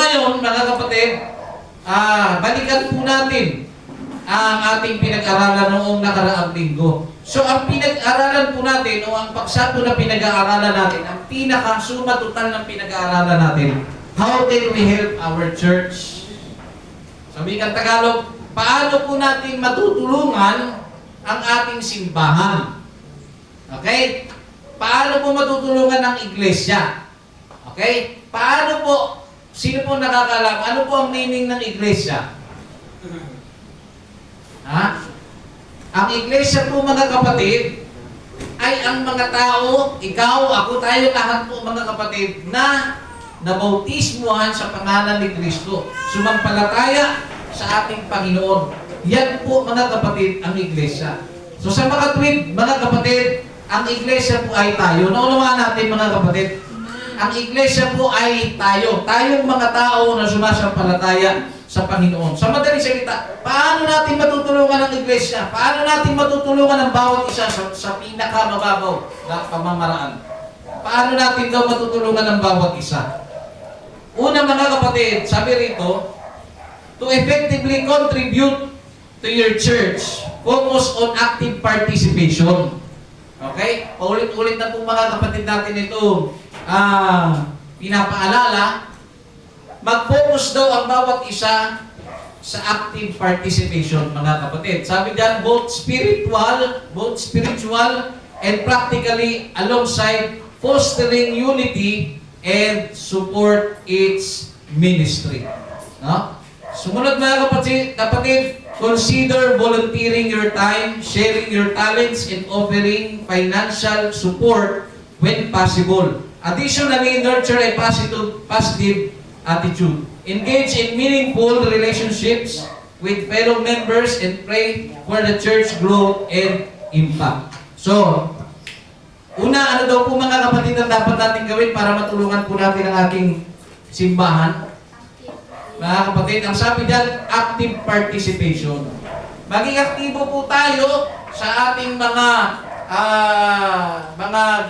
ngayon, mga kapatid, balikan po natin ang ating pinag-aralan noong nakaraang linggo. So, ang pinag-aralan po natin, o ang paksa po na pinag-aaralan natin, ang pinaka-suma total ng pinag-aaralan natin, how can we help our church? Sa wikang Tagalog, paano po natin matutulungan ang ating simbahan? Okay? Paano po matutulungan ang iglesia? Okay? Paano po, sino po nakakalam, ano po ang meaning ng iglesia? Ha? Ang iglesia po, mga kapatid, ay ang mga tao, ikaw, ako, tayo lahat po, mga kapatid, na nabautismuhan sa pangalan ni Kristo. Sumampalataya sa ating Panginoon. Yan po, mga kapatid, ang iglesia. So sa mga tweet, mga kapatid, ang iglesia po ay tayo. Naunawaan natin, mga kapatid, ang iglesia po ay tayo. Tayong mga tao na sumasampalataya sa Panginoon. Sa madaling salita, paano natin matutulungan ang iglesia? Paano natin matutulungan ang bawat isa sa pinakamababaw na pamamaraan? Paano natin daw matutulungan ang bawat isa? Una, mga kapatid, sabi rito, to effectively contribute to your church, focus on active participation. Okay? Paulit-ulit na po, mga kapatid natin ito, pinapaalala, mag-focus daw ang bawat isa sa active participation, mga kapatid. Sabi diyan, both spiritual and practically alongside fostering unity and support its ministry. No? Sumunod, mga kapatid, consider volunteering your time, sharing your talents, and offering financial support when possible. Additionally, nurture a positive attitude. Engage in meaningful relationships with fellow members and pray for the church growth and impact. So, una, ano daw po, mga kapatid, ang dapat natin gawin para matulungan po natin ang ating simbahan? Mga kapatid, ang sabi dyan, active participation. Maging aktibo po tayo sa ating mga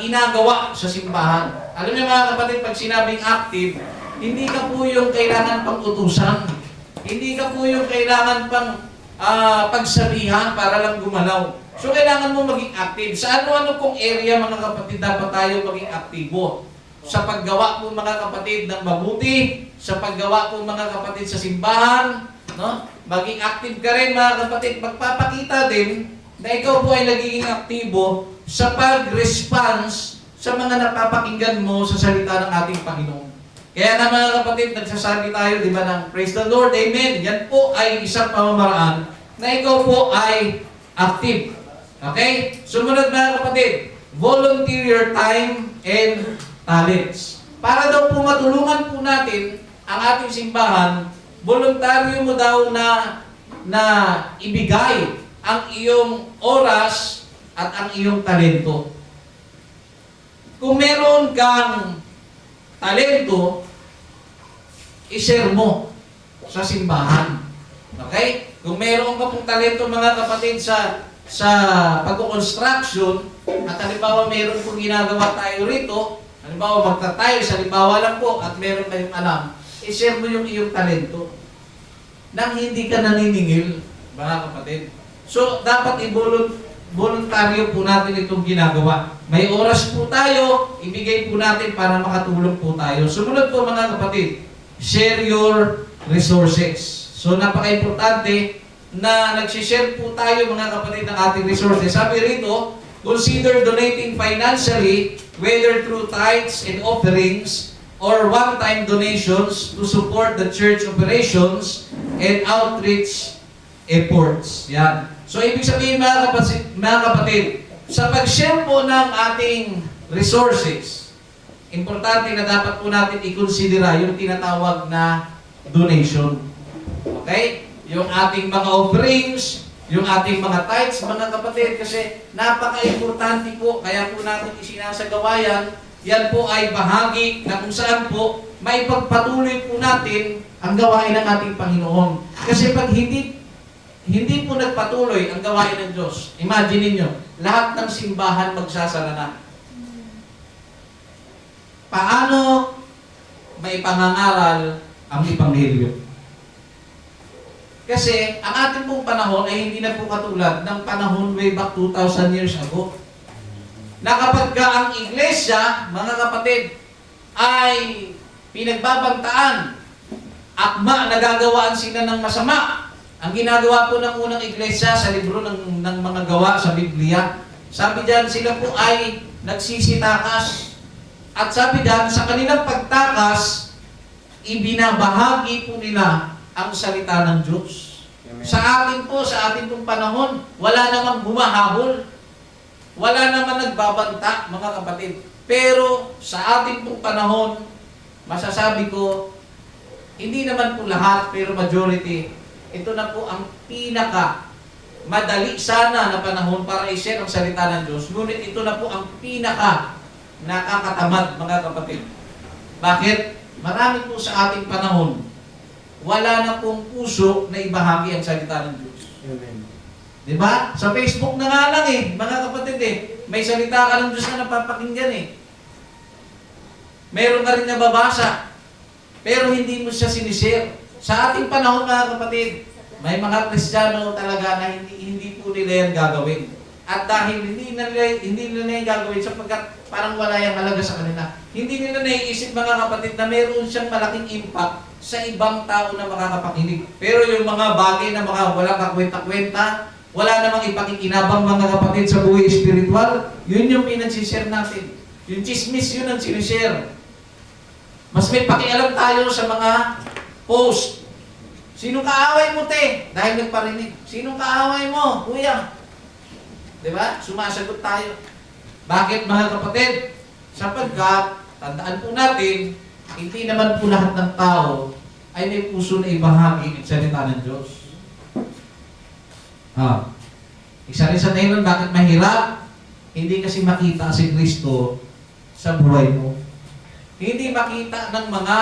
ginagawa sa simbahan. Alam niyo, mga kapatid, pag sinabing active, hindi ka po yung kailangan pang utusan. Hindi ka po yung kailangan pang pagsabihan para lang gumalaw. So, kailangan mo maging active. Sa ano-ano pong area, mga kapatid, dapat tayo maging aktibo. Sa paggawa po, mga kapatid, ng mabuti, sa paggawa po, mga kapatid, sa simbahan, no? Maging active ka rin, mga kapatid. Magpapakita din na ikaw po ay nagiging aktibo sa pag-response sa mga napapakinggan mo sa salita ng ating Panginoon. Kaya na, mga kapatid, nagsasabi tayo, di ba, ng praise the Lord, amen. Yan po ay isang pamamaraan na ikaw po ay active. Okay? Sumunod, mga kapatid, volunteer your time and talents. Para daw po matulungan po natin ang ating simbahan, voluntaryo mo daw na ibigay ang iyong oras at ang iyong talento. Kung meron kang talento, i-share mo sa simbahan. Okay? Kung meron ka pong talento, mga kapatid, sa pag-construction, at halimbawa meron pong ginagawa tayo rito, halimbawa magtatayo, halimbawa lang po, at meron kayong alam, i-share mo yung iyong talento nang hindi ka naniningil, mga kapatid. So, dapat voluntaryo po natin itong ginagawa. May oras po tayo, ibigay po natin para makatulong po tayo. Sumunod po, mga kapatid, share your resources. So, napaka-importante na nagsishare po tayo, mga kapatid, ng ating resources. Sabi rito, consider donating financially, whether through tithes and offerings, or one-time donations to support the church operations and outreach efforts. Yan. So, ibig sabihin, mga kapatid, sa pag-share po ng ating resources, importante na dapat po natin i-considera yung tinatawag na donation. Okay? Yung ating mga offerings, yung ating mga tithes, mga kapatid, kasi napaka-importante po, kaya po natin isinasagawa yan po ay bahagi na kung saan po may pagpatuloy po natin ang gawain ng ating Panginoon. Kasi pag hindi po nagpatuloy ang gawain ng Diyos, imagine niyo, lahat ng simbahan magsasara na. Paano maipangangaral ang ang Ebanghelyo. Kasi ang ating pong panahon ay hindi na po katulad ng panahon way back 2,000 years ago. Na kapag ka ang iglesia, mga kapatid, ay pinagbabantaan, akma, nagagawaan sila ng masama. Ang ginagawa po ng unang iglesia sa libro ng mga gawa sa Biblia, sabi diyan sila po ay nagsisitakas. At sabi diyan, sa kanilang pagtakas, ibinabahagi po nila ang salita ng Diyos. Amen. Sa atin pong panahon, wala namang humahabol. Wala naman nagbabanta, mga kapatid. Pero sa ating pong panahon, masasabi ko, hindi naman po lahat, pero majority, ito na po ang pinaka madali sana na panahon para i-share ang salita ng Diyos. Ngunit ito na po ang pinaka nakakatamad, mga kapatid. Bakit? Marami po sa ating panahon, wala na pong puso na ibahagi ang salita ng Diyos. Amen. Diba? Sa Facebook na nga lang mga kapatid may salita ka ng Diyos na napapakinggan Meron ka rin nababasa, pero hindi mo siya sinishare. Sa ating panahon, mga kapatid, may mga Kristiyano talaga na hindi po nila yan gagawin. At dahil hindi nila yan gagawin sapagkat parang wala yung halaga sa kanila. Hindi nila naiisip, mga kapatid, na meron siyang malaking impact sa ibang tao na makakapakinig. Pero yung mga bagay na walang kakwenta-kwenta, wala namang ipakikinabang, mga kapatid, sa buhay spiritual, yun yung pinagsishare natin. Yung chismis, yun ang sinishare. Mas may pakialam tayo sa mga post. Sinong kaaway mo, te? Dahil nagparinig. Sinong kaaway mo, kuya? Diba? Sumasagot tayo. Bakit, mga kapatid? Sapagkat, tandaan po natin, hindi naman po lahat ng tao ay may puso na ibahagi ang salita ng Diyos. Isa rin sa dahilan bakit mahirap, hindi kasi makita si Kristo sa buhay mo. Hindi makita ng mga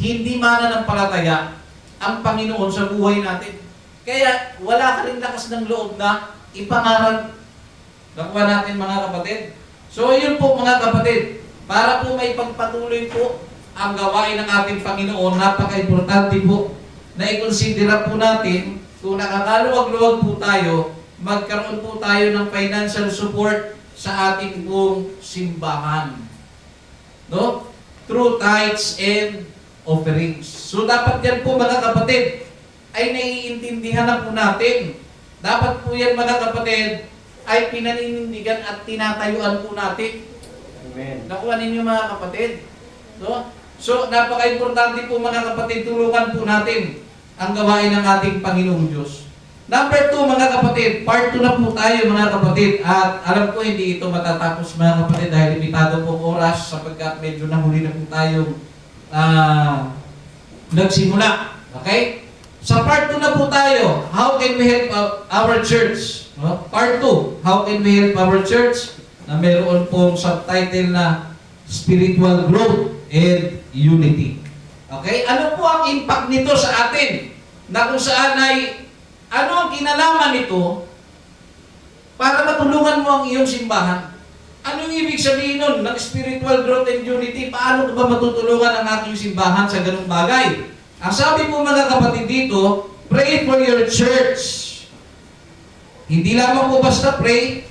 hindi mananampalataya ang Panginoon sa buhay natin. Kaya wala ka rin lakas ng loob na ipangaral. Nakuha natin, mga kapatid. So yun po, mga kapatid, para po may pagpatuloy po ang gawain ng ating Panginoon, napaka-importante po na i-considera po natin kung nakakaluwag-luwag po tayo, magkaroon po tayo ng financial support sa ating pong simbahan. No? Through tithes and offerings. So dapat yan po, mga kapatid, ay naiintindihan na po natin. Dapat po yan, mga kapatid, ay pinaninindigan at tinatayuan po natin. Amen. Nakuha ninyo, mga kapatid. No? So napaka-importante po, mga kapatid, tulungan po natin ang gawain ng ating Panginoong Diyos. Number 2, mga kapatid, part 2 na po tayo, mga kapatid. At alam ko hindi ito matatapos, mga kapatid, dahil limitado pong oras sapagkat medyo nahuli na po tayong nagsimula. Okay? Sa part 2 na po tayo, how can we help our church? No? Part 2, how can we help our church? Na meron pong subtitle na Spiritual Growth and Unity. Okay? Ano po ang impact nito sa atin? Na kung saan ay ano ang kinalaman nito para matulungan mo ang iyong simbahan? Ano yung ibig sabihin nun ng spiritual growth and unity? Paano ka ba matutulungan ang aking simbahan sa ganung bagay? Ang sabi po, mga kapatid, dito, pray for your church. Hindi lamang po basta pray,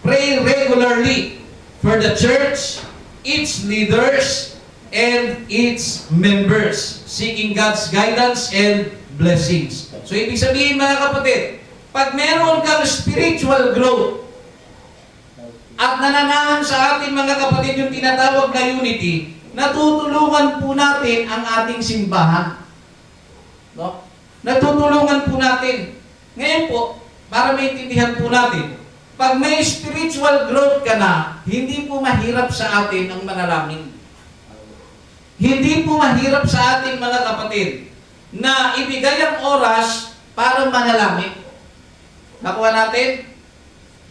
pray regularly for the church, its leaders, and its members, seeking God's guidance and blessings. So, ibig sabihin, mga kapatid, pag meron kang spiritual growth at nananahan sa ating mga kapatid yung tinatawag na unity, natutulungan po natin ang ating simbahan. No? Natutulungan po natin. Ngayon po, para maintindihan po natin, pag may spiritual growth ka na, hindi po mahirap sa atin ang manalangin. Hindi po mahirap sa ating mga kapatid na ibigay ang oras para manalangin. Nakuha natin?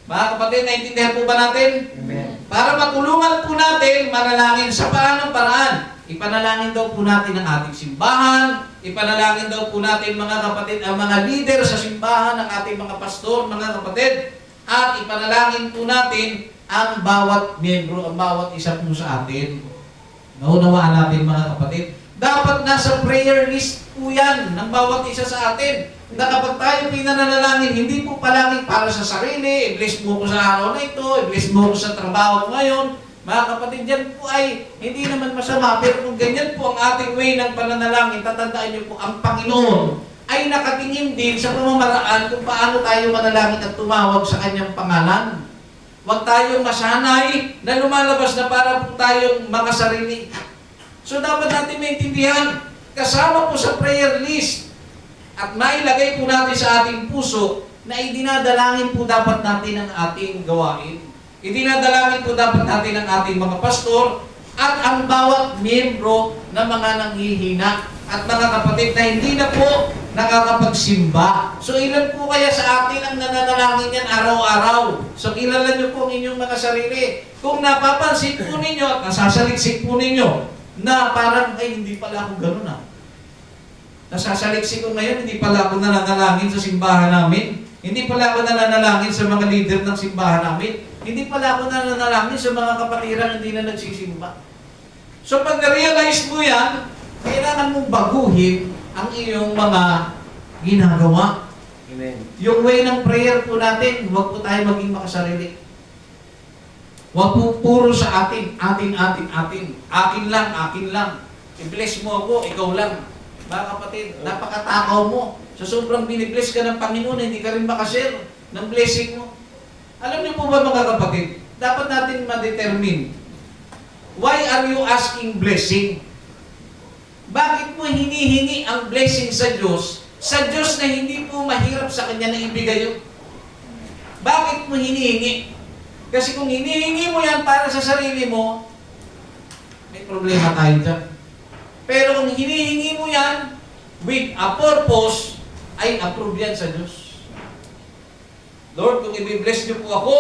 Mga kapatid, naintindihan po ba natin? Amen. Para matulungan po natin manalangin sa paanong paraan. Ipanalangin daw po natin ang ating simbahan, ipanalangin daw po natin, mga kapatid, ang mga leader sa simbahan, ang ating mga pastor, mga kapatid, at ipanalangin po natin ang bawat miyembro, ang bawat isa po sa atin. Naunawaan natin, mga kapatid. Dapat nasa prayer list po yan ng bawat isa sa atin. Na kapag tayo pinanalangin, hindi po palaging para sa sarili, i-bless mo ko sa araw na ito, i-bless mo ko sa trabaho ko ngayon. Mga kapatid, yan po ay hindi naman masama, pero kung ganyan po ang ating way ng pananalangin, tatandaan niyo po, ang Panginoon ay nakatingin din sa pamamaraan kung paano tayo manalangin at tumawag sa Kanyang pangalan. Huwag tayong masanay na lumalabas na para po tayong makasarili. So dapat natin maintindihan, kasama po sa prayer list at mailagay po natin sa ating puso na idinadalangin po dapat natin ang ating gawain. Idinadalangin po dapat natin ang ating mga pastor at ang bawat miyembro na mga nanghihina at mga kapatid na hindi na po nakakapagsimba. So ilan po kaya sa atin ang nananalangin yan araw-araw? So kilala niyo po ang inyong mga sarili. Kung napapansin po ninyo at nasasaliksik po ninyo na parang, ay hindi pala ako ganun ah. Nasasaliksik ko ngayon, hindi pala ako nananalangin sa simbahan namin. Hindi pala ako nananalangin sa mga leader ng simbahan namin. Hindi pala ako nananalangin sa mga kapatiran hindi na nagsisimba. So pag na-realize mo yan, kailangan mong baguhin ang iyong mga ginagawa. Amen. Yung way ng prayer po natin, huwag po tayo maging makasarili. Huwag po puro sa atin. Akin lang. I-bless mo ako, ikaw lang. Mga kapatid, napakatakaw mo. Sa sobrang binibless ka ng Panginoon, hindi ka rin makashare ng blessing mo. Alam niyo po ba mga kapatid, dapat natin ma-determine, why are you asking blessing? Bakit mo hinihingi ang blessing sa Diyos na hindi po mahirap sa Kanya na ibigay yun? Bakit mo hinihingi? Kasi kung hinihingi mo yan para sa sarili mo, may problema tayo dyan. Pero kung hinihingi mo yan with a purpose, ay approve yan sa Diyos. Lord, kung i-bless niyo po ako,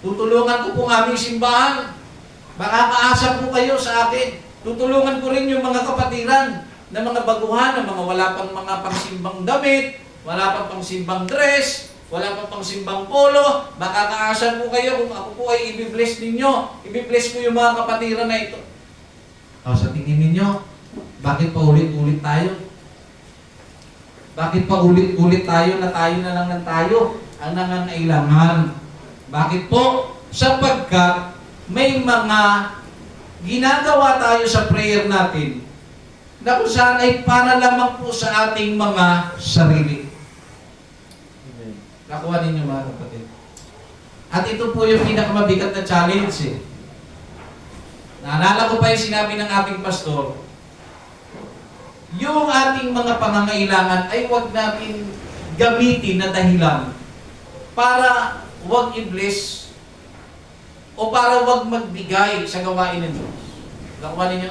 tutulungan ko po ang aming simbahan. Makakaasa po kayo sa akin. Tutulungan ko rin yung mga kapatiran na mga baguhan, na mga wala pang mga pangsimbang damit, wala pang pangsimbang dress, wala pang pangsimbang polo. Makakaasa po kayo kung ako po ay i-bless ninyo. I-bless ko yung mga kapatiran na ito. Sa tingin ninyo, bakit pa ulit-ulit tayo? Bakit pa ulit-ulit tayo na lang ng tayo ang nangangailangan? Bakit po? Sapagkat may mga ginagawa tayo sa prayer natin na kung saan ay para lamang po sa ating mga sarili. Amen. Nakuha ninyo mga kapatid. At ito po yung pinakamabigat na challenge eh. Naalala ko pa yung sinabi ng ating pastor, yung ating mga pangangailangan ay huwag natin gamitin na dahilan para huwag i-bless o para huwag magbigay sa gawain ng Diyos. Nakuha ninyo?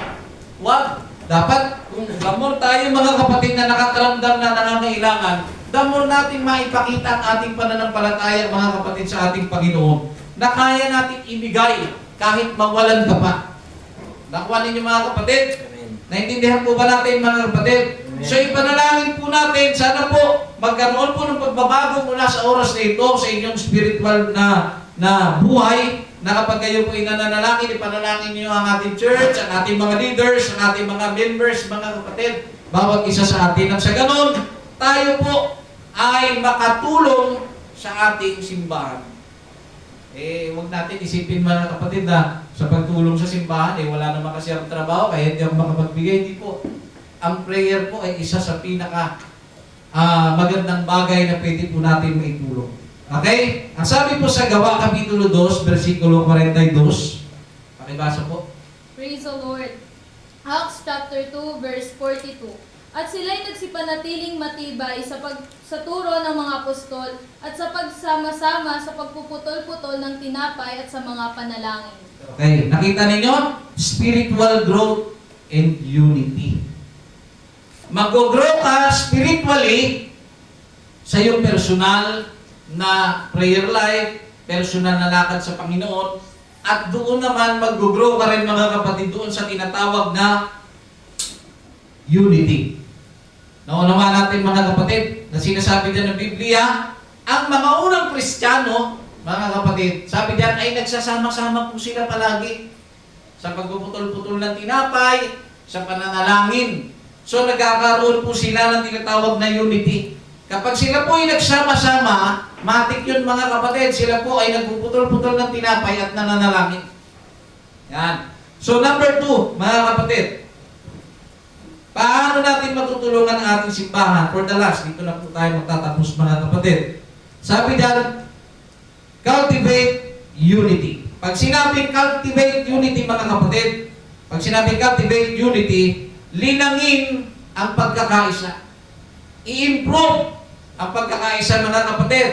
Huwag. Dapat, kung damor tayo mga kapatid na nakakaramdam na nangangailangan, damor natin maipakita ang ating pananampalataya mga kapatid sa ating Panginoon na kaya natin ibigay kahit mawalan ka pa. Nakuha ninyo mga kapatid? Naintindihan po ba natin mga kapatid? Amen. So ipanalangin po natin, sana po magkaroon po ng pagbabago mula sa oras na ito sa inyong spiritual na buhay, na kapag kayo po inanalangin, ipanalangin niyo ang ating church, ang ating mga leaders, ang ating mga members, mga kapatid, bawat isa sa atin. At sa ganon, tayo po ay makatulong sa ating simbahan. Huwag natin isipin mga kapatid na sa pagtulong sa simbahan, wala naman kasi ang trabaho, kaya hindi ako makapagbigay. Hindi po. Ang prayer po ay isa sa pinaka magandang bagay na pwede po natin maitulong. Okay? Ang sabi po sa Gawa, Kapitulo 2, versikulo 42. Pakibasa po. Praise the Lord. Acts chapter 2, verse 42. At sila'y nagsipanatiling matibay sa turo ng mga apostol at sa pagsama-sama sa pagpuputol-putol ng tinapay at sa mga panalangin. Okay, nakita ninyo? Spiritual growth and unity. Mag-grow ka spiritually sa iyong personal na prayer life, personal na lakad sa Panginoon, at doon naman mag-grow ka rin mga kapatid doon sa tinatawag na unity. Naunawa natin mga kapatid na sinasabi dyan ng Biblia, ang mga unang Kristiyano, mga kapatid, sabi diyan ay nagsasama-sama po sila palagi sa pagpuputol-putol ng tinapay sa pananalangin. So nagkakaroon po sila ng tinatawag na unity. Kapag sila po ay nagsama-sama, matik yun mga kapatid, sila po ay nagpuputol-putol ng tinapay at nananalangin. Yan. So number 2, mga kapatid, paano natin matutulungan ang ating simbahan? For the last, dito na po tayo magtatapos mga kapatid. Sabi dyan, cultivate unity. Pag sinabing cultivate unity mga kapatid, pag sinabing cultivate unity, linangin ang pagkakaisa. I-improve ang pagkakaisa mga kapatid.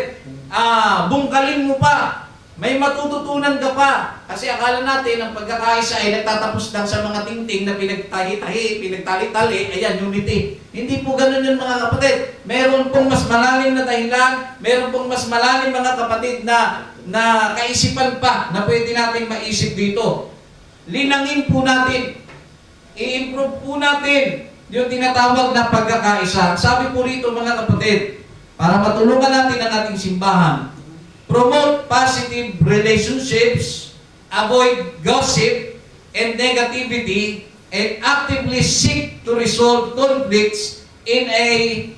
Bungkalin mo pa. May matututunan ka pa. Kasi akala natin ang pagkakaisa ay nagtatapos lang sa mga tingting na pinagtahi-tahi, pinagtali-tali. Ayan, unity. Hindi po ganun yun mga kapatid. Meron pong mas malalim na dahilan, meron pong mas malalim mga kapatid na kaisipan pa na pwede natin maisip dito. Linangin po natin. I-improve po natin yung tinatawag na pagkakaisa. Sabi po rito mga kapatid, para matulungan natin ang ating simbahan, promote positive relationships, avoid gossip and negativity, and actively seek to resolve conflicts in a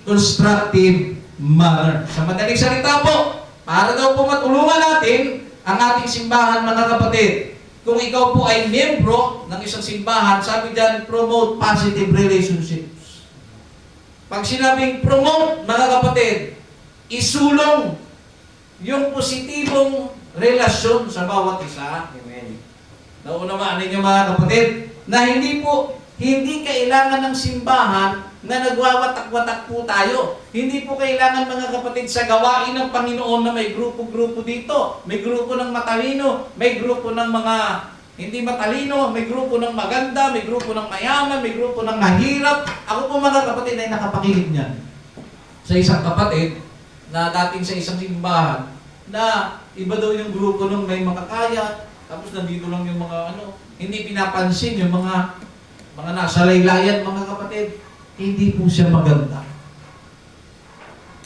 constructive manner. Sa madaling salita po, para daw po matulungan natin ang ating simbahan mga kapatid, kung ikaw po ay miyembro ng isang simbahan, sabi dyan, promote positive relationships. Pag sinabing promote, mga kapatid, isulong yung positibong relasyon sa bawat isa. Amen. Naunawaan ninyo mga kapatid, na hindi kailangan ng simbahan na nagwawatak-watak po tayo. Hindi po kailangan mga kapatid sa gawain ng Panginoon na may grupo-grupo dito. May grupo ng matalino, may grupo ng mga hindi matalino, may grupo ng maganda, may grupo ng mayaman, may grupo ng mahirap. Ako po mga kapatid ay nakapakinig niyan. Sa isang kapatid na dating sa isang simbahan na iba daw yung grupo ng may makakaya, tapos nandito lang yung mga hindi pinapansin yung mga nasa laylayan mga kapatid. Hindi po siya maganda.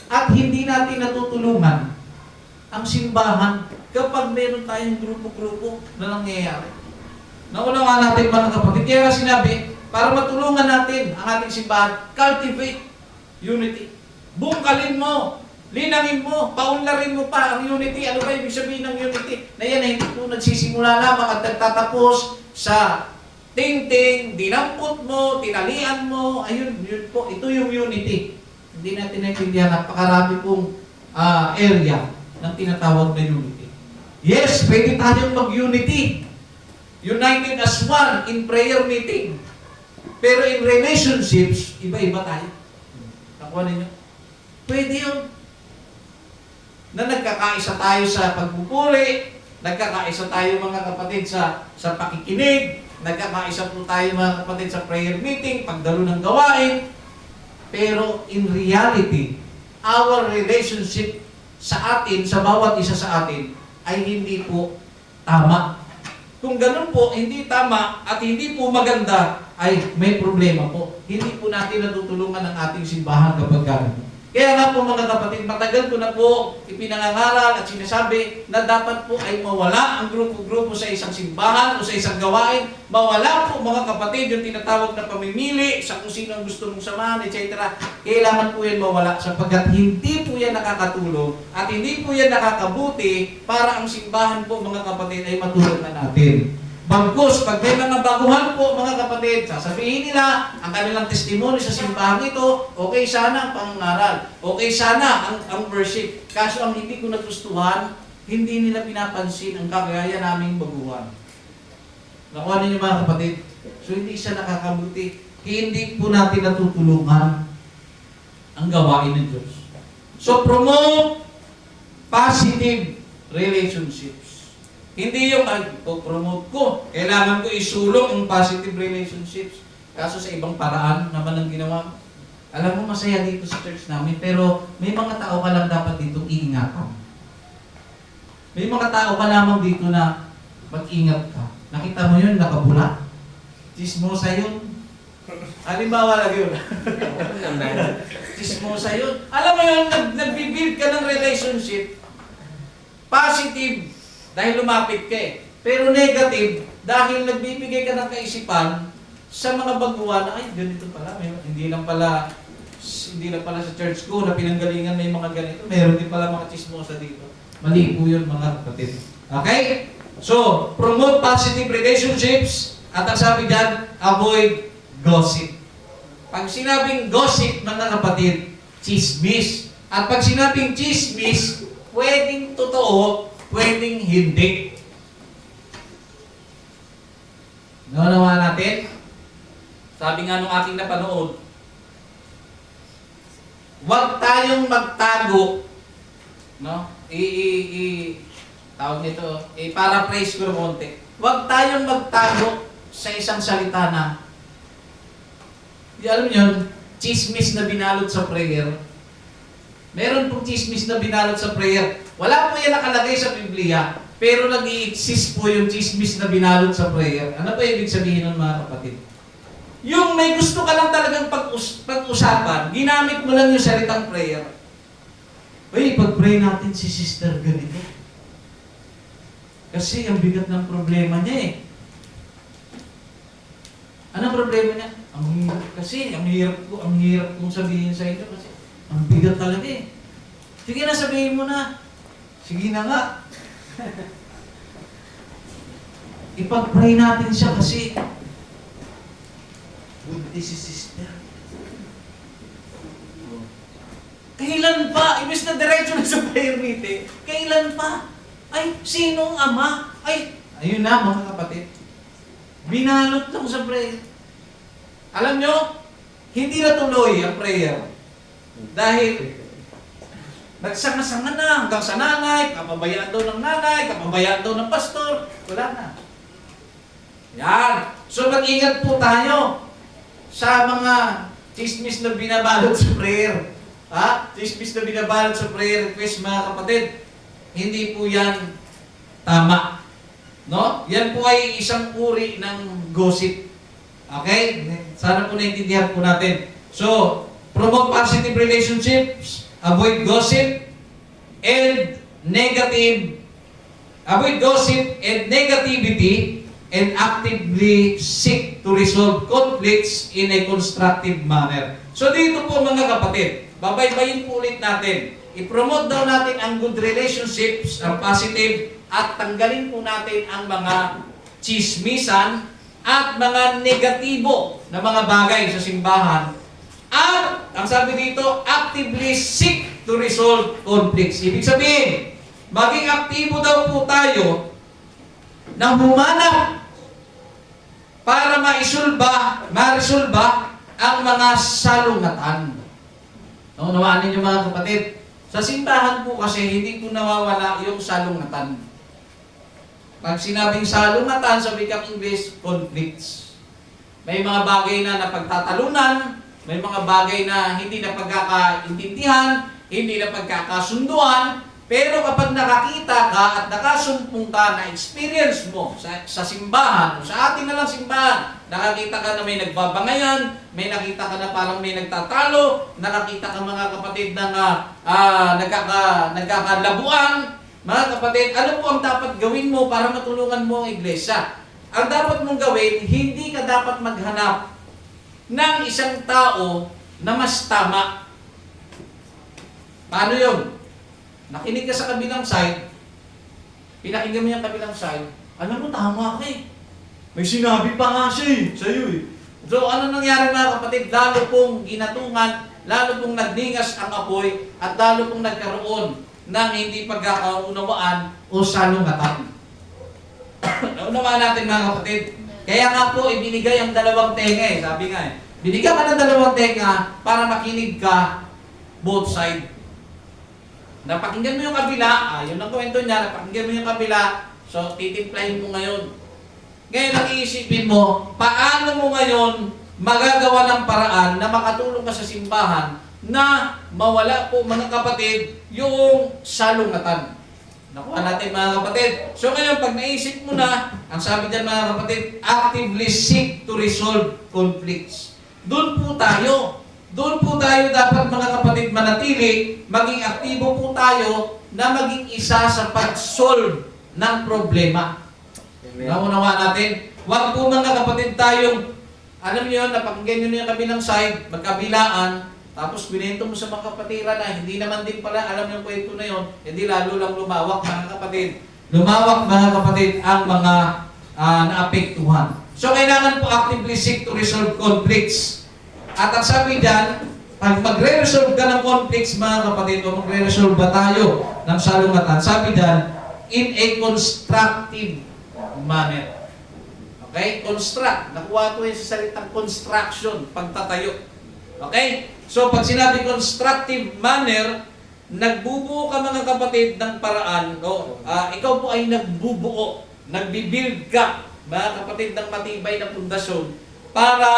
At hindi natin natutulungan ang simbahan kapag meron tayong grupo-grupo na nangyayari. Naunawaan natin mga kapatid. Kaya nga sinabi, para matulungan natin ang ating simbahan, cultivate unity. Bungkalin mo, linangin mo, paunlarin mo pa ang unity. Ano ba ibig sabihin ng unity? Na yan ay hindi po nagsisimula lamang at nagtatapos sa ting-ting, dinampot mo, tinalian mo, ayun, yun po, ito yung unity. Hindi natin naintindihan, napakarami pong area ng tinatawag na unity. Yes, pwede tayong mag-unity. United as one in prayer meeting. Pero in relationships, iba-iba tayo. Nakuha ninyo? Pwede yun. Na nagkakaisa tayo sa pagpupuri, nagkakaisa tayo mga kapatid sa pakikinig, nagkakaisa po tayo mga kapatid sa prayer meeting, pagdalo ng gawain. Pero in reality, our relationship sa atin, sa bawat isa sa atin, ay hindi po tama. Kung ganun po, hindi tama at hindi po maganda, ay may problema po. Hindi po natin natutulungan ang ating simbahan kapag ganun. Kaya nga po mga kapatid, matagal ko na po ipinangangaral at sinasabi na dapat po ay mawala ang grupo-grupo sa isang simbahan o sa isang gawain. Mawala po mga kapatid yung tinatawag na pamimili sa kung sino ang gusto mong samahan, etc. Kailangan po yan mawala sapagkat hindi po yan nakakatulong at hindi po yan nakakabuti para ang simbahan po mga kapatid ay matulungan natin. Bagkus, pag may mga baguhan po mga kapatid, sasabihin nila ang kanilang testimony sa simbahan ito, okay sana ang pangaral, okay sana ang worship. Kaso ang hindi ko nagustuhan, hindi nila pinapansin ang kagaya naming baguhan. Nakuha ninyo mga kapatid? So hindi siya nakakabuti. Hindi po natin natutulungan ang gawain ng Diyos. So promote positive relationships. Hindi yung promote ko. Kailangan ko isulong ang positive relationships. Kaso sa ibang paraan naman ang ginawa. Alam mo, masaya dito sa church namin, pero may mga tao ka lang dapat dito iingatan. May mga tao ka lamang dito na mag-ingat ka. Nakita mo yun, nakabula. Chismosa yun. Halimbawa lang yun. Chismosa yun. Alam mo yun, nag-build ka ng relationship. Positive. Dahil lumapit ka eh. Pero negative, dahil nagbibigay ka ng kaisipan sa mga baguhan na, ay, ganito pala, hindi lang pala sa church ko na pinanggalingan may mga ganito, meron din pala mga chismosa dito. Mali po yun, mga kapatid. Okay? So, promote positive relationships, at ang sabi dyan, avoid gossip. Pag sinabing gossip, mga kapatid, chismis. At pag sinabing chismis, pwedeng totoo, pwedeng hindi. Naunawa natin? Sabi nga nung aking napanood, huwag tayong magtago, no? Tawag nito, paraphrase ko ng konti. Huwag tayong magtago sa isang salita na, alam niyo, chismis na binalot sa prayer. Meron pong chismis na binalot sa prayer. Wala po yan nakalagay sa Biblia, pero nag-i-exist po yung chismis na binalot sa prayer. Ano pa ibig sabihin ng mga kapatid? Yung may gusto ka lang talagang pag-usapan, ginamit mo lang yung salitang prayer. Uy, pag-pray natin si sister ganito. Kasi ang bigat ng problema niya eh. Anong problema niya? Ang hirap kong sabihin sa inyo kasi ang bigat talaga eh. Sige na, sabihin mo na. Sige na nga. Ipag-pray natin siya kasi buntis si sister. Kailan pa? Imbes na diretso na sa prayer meeting. Kailan pa? Ay, sinong ama? Ay, ayun na mga kapatid. Binalot lang sa prayer. Alam nyo, hindi natuloy ang prayer. Dahil nagsanga-sanga na hanggang sa nanay, kapabayaan daw ng nanay, kapabayaan daw ng pastor. Wala na. Yan. So mag-ingat po tayo sa mga chismis na binabalot sa prayer. Ha? Chismis na binabalot sa prayer request, mga kapatid. Hindi po yan tama. No? Yan po ay isang uri ng gossip. Okay? Sana po naintindihan po natin. So, promote positive relationships, avoid gossip, and negativity, and actively seek to resolve conflicts in a constructive manner. So dito po mga kapatid, babaybayin po ulit natin. I-promote daw natin ang good relationships, ang positive, at tanggalin po natin ang mga chismisan at mga negatibo na mga bagay sa simbahan. At, ang sabi dito, actively seek to resolve conflicts. Ibig sabihin, maging aktibo daw po tayo na humanap para ma-resolba ang mga salungatan. Naunawaan ninyo mga kapatid, sa simbahan po kasi hindi po nawawala yung salungatan. Pag sinabing salungatan sa wikang English, conflicts. May mga bagay na napagtatalunan, may mga bagay na hindi na pagkakaintindihan, hindi na pagkakasunduan, pero kapag nakakita ka at nakasumpong ka na experience mo sa simbahan, sa atin na lang simbahan, nakakita ka na may nagbabangayan, may nakita ka na parang may nagtatalo, nakakita ka mga kapatid na nagkakalabuan. Mga kapatid, ano po ang dapat gawin mo para matulungan mo ang iglesia? Ang dapat mong gawin, hindi ka dapat maghanap ng isang tao na mas tama. Paano yun? Nakinig ka sa kabilang side, pinakinggan mo yung kabilang side, alam mo, tama ka eh. May sinabi pa nga siya eh, sa'yo eh. So, ano nangyari mga kapatid? Lalo pong ginatungan, lalo pong nagningas ang apoy, at lalo pong nagkaroon ng hindi pagkakaunawaan o salungatan. Naunawaan natin mga kapatid. Kaya nga po, ibinigay ang dalawang tenga eh. Sabi nga eh, binigyan ka ng dalawang tenga para makinig ka both side. Napakinggan mo yung kabila, yun ang kwento niya, napakinggan mo yung kabila, so titimplahin mo ngayon. Ngayon ang iisipin mo, paano mo ngayon magagawa ng paraan na makatulong ka sa simbahan na mawala po mga kapatid yung salungatan. Nakuha natin mga kapatid. So ngayon pag naisip mo na, ang sabi dyan mga kapatid, actively seek to resolve conflicts. Doon po tayo dapat mga kapatid manatili, maging aktibo po tayo na maging isa sa pag-solve ng problema. Naunawa natin, huwag po mga kapatid tayong Alam niyo yun, napakinggan nyo na yung kabilang side, magkabilaan, tapos binento mo sa mga kapatira na hindi naman din pala alam yung kwento na yun, hindi lalo lang lumawak mga kapatid. Lumawak mga kapatid ang mga naapektuhan. So kailangan po actively seek to resolve conflicts. At ang sabi dyan, pag magre-resolve ka ng conflicts mga kapatid, o magre-resolve ba tayo ng salungatan, sabi dyan, in a constructive manner. Okay? Construct. Nakuha ko yun sa salitang construction, pagtatayo. Okay? So, pag sinabi constructive manner, nagbubuo ka mga kapatid ng paraan, ikaw po ay nagbubuo, nagbibuild ka, mga kapatid, ng matibay na pundasyon para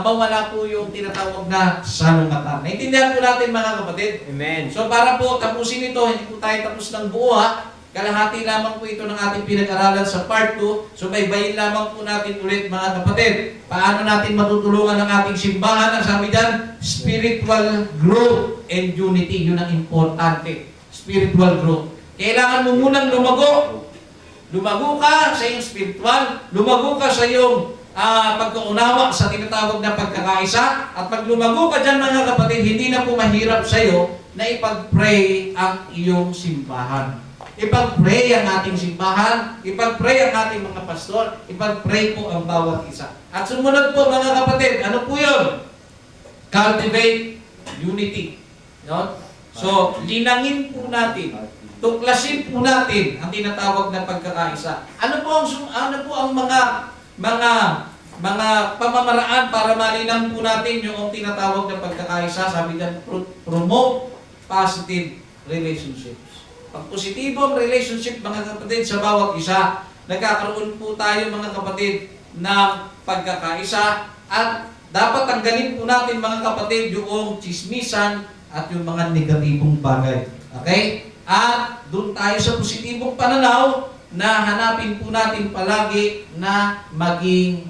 mawala po yung tinatawag na salungatan. Naintindihan po natin mga kapatid? Amen. So para po tapusin ito, hindi po tayo tapos ng buo ha. Kalahati lamang po ito ng ating pinag-aralan sa part 2. So baybayin lamang po natin ulit mga kapatid. Paano natin matutulungan ang ating simbahan? Ang sabi dyan, spiritual growth and unity. Yun ang importante. Spiritual growth. Kailangan mo munang lumago. Lumago ka sa iyong spiritual. Lumago ka sa iyong pagkaunawa sa tinatawag na pagkakaisa. At pag lumago ka dyan mga kapatid, hindi na po mahirap sa iyo na ipag-pray ang iyong simbahan. Ipag-pray ang ating simbahan, ipag-pray ang ating mga pastor, ipag-pray po ang bawat isa. At sumunod po mga kapatid, ano po yun? Cultivate unity. Yun? So, linangin po natin, tuklasin po natin ang tinatawag na pagkakaisa. Ano po ang mga pamamaraan para malinang po natin yung tinatawag na pagkakaisa? Sabi dyan, promote positive relationships. Pag positibong relationship mga kapatid sa bawat isa, nagkakaroon po tayo mga kapatid ng pagkakaisa at dapat tanggalin po natin mga kapatid yung chismisan at yung mga negatibong bagay. Okay? At doon tayo sa positibong pananaw na hanapin po natin palagi na maging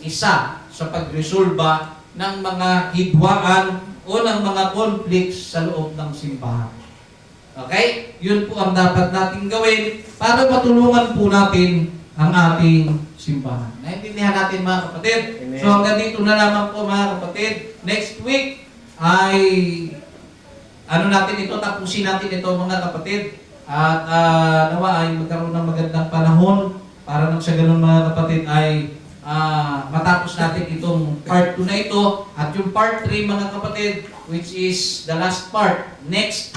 isa sa pagresolba ng mga hidwaan o ng mga conflicts sa loob ng simbahan. Okay? Yun po ang dapat nating gawin para matulungan po natin ang ating simbahan. Naintindihan natin mga kapatid? Amen. So hanggang dito na lamang po mga kapatid. Next week ay natin ito, tapusin natin ito mga kapatid. At nawa ay magkaroon ng magandang panahon para nang sa ganun mga kapatid ay matapos natin itong part 2 na ito. At yung part 3 mga kapatid, which is the last part, next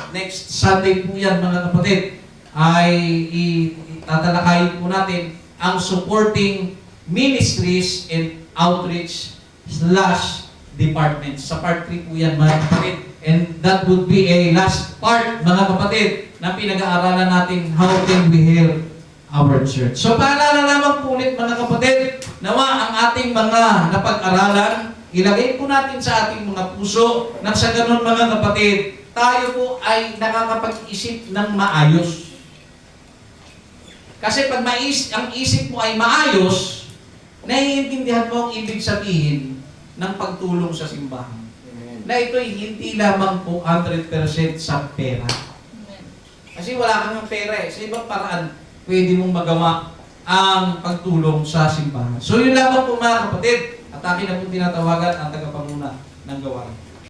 Sunday po yan mga kapatid, ay tatalakayin po natin ang supporting ministries and outreach / departments. Sa part 3 po yan mga kapatid. And that would be a last part mga kapatid na pinag-aaralan natin, how can we help our church. So paalala naman po ulit mga kapatid, nawa ang ating mga napag-aralan, ilagay po natin sa ating mga puso nang sa ganun mga kapatid, tayo po ay nakakapag-isip ng maayos. Kasi pag ang isip mo ay maayos, naiintindihan mo ang ibig sabihin ng pagtulong sa simbahan. Amen. Na ito'y hindi lamang po 100% sa pera. Kasi wala kang pera eh. Sa ibang paraan, pwede mong magawa ang pagtulong sa simbahan. So yun lamang po mga kapatid. At akin na po tinatawagan ang tagapanguna ng gawain.